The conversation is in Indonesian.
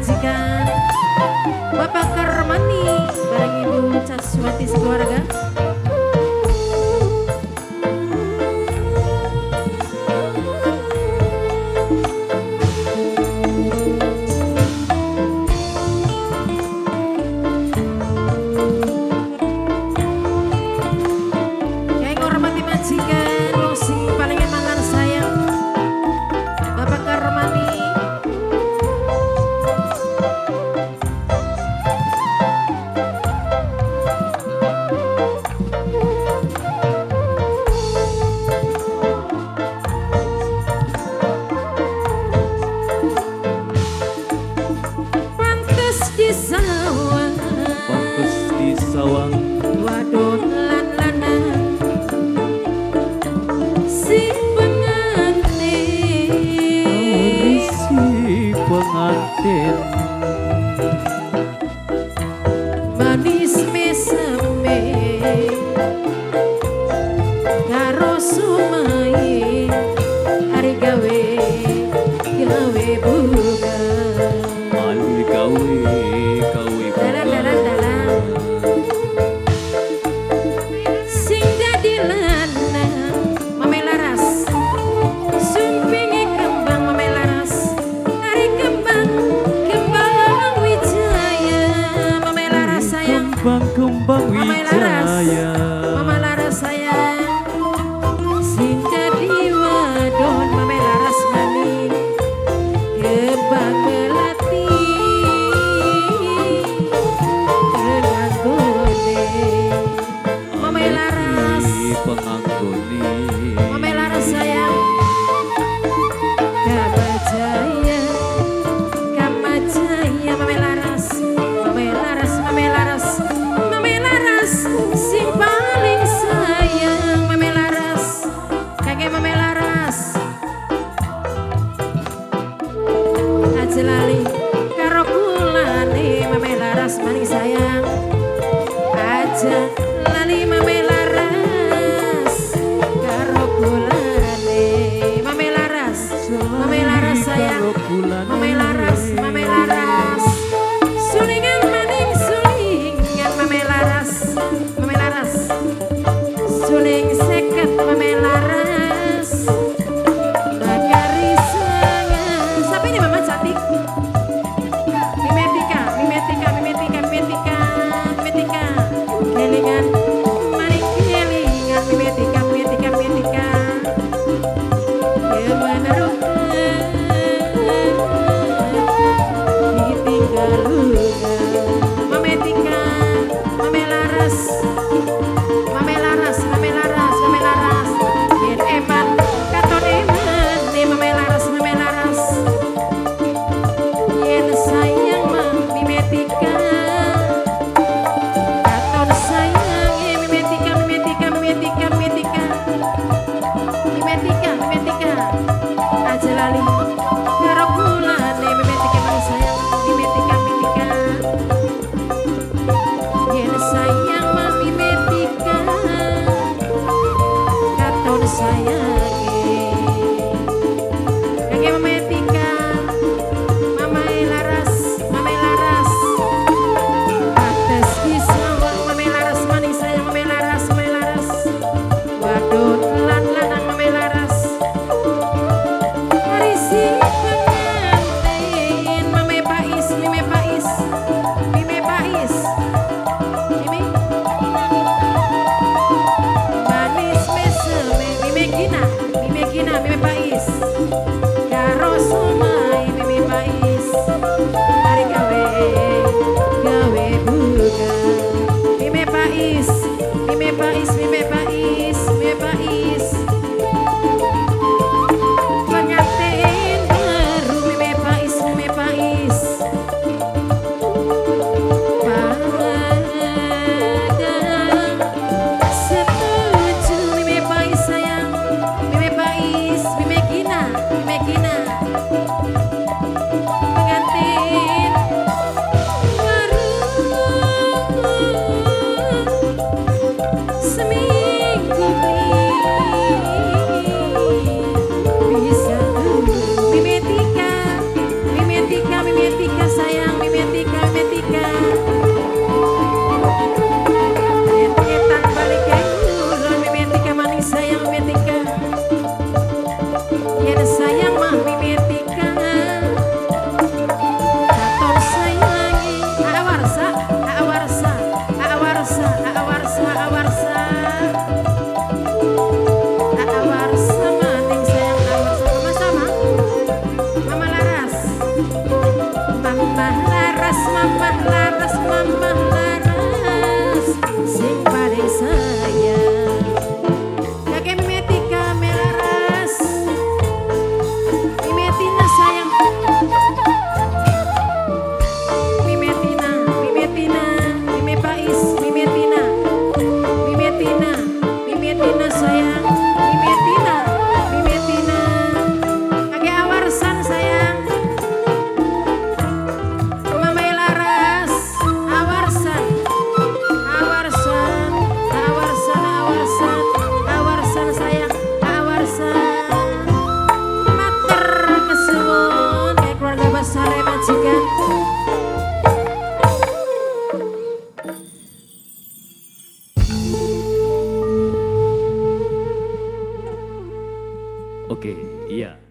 majikan Bapak Karmani bareng Ibu Caswati sekeluarga. Yang hormati majikan wong sing paling emangan sayang Bapak Karmani. Pantes di sawang Pantes di sawang wadon lan lanang si pengantin si pengantin manis meseme karo sumai hari gawe bunga Ali gawe dalan dalan dalan sing dadi lanang mamelaras sumpingi kembang mamelaras hari kembang kembang wijaya mamelaras sayang kembang Mama Laras, wijaya Mama Laras sayang sing dadi wadon Mama Laras mani kembang melati penganggone Mama Laras, penganggone Mama Laras sayang Kamajaya Kamajaya Mama Laras Mama Laras Mama Laras Mama Laras sing paling sayang Mama Laras kakek Mama Laras aja lali karo kulane Mama Laras maning sayang aja lali Mama Laras karo kulane Mama Laras Mama Laras sayang Mama Laras Mama Laras sulingan maning sulingan Mama Laras Mama Laras suling seket Mama Laras bakari sangat siapa ini Mama cantik mimetika mimetika mimetika mimetika mimetika kelingan maning kelingan mimetika mimetika mimetika kemenaruh ditinggal mametika Mame Laras Mame Laras Mame Laras Mame Laras yen eman katon eman nih Mame Laras Mame Laras yen sayang mah mimetika katon sayang ya mimetika mimetika mimetika mimetika mimetika mimetika aja lali karo kulane mimetika maning sayang mimetika mimetika yen sayang mah mimetika laras, mamah laras, mamah laras, sing paling sayang. Kakek mimetika melaras, mimetina sayang. Mimetina, mimetina, mime pais, mimetina, mimetina, mimetina sayang, mimetina, mimetina. Kakek awarsan sayang. Mama laras, awarsan, awarsan, awarsan, awarsan, awarsan sayang, awarsan. Mater kesuwun kayak keluarga besar majikan. Oke, iya.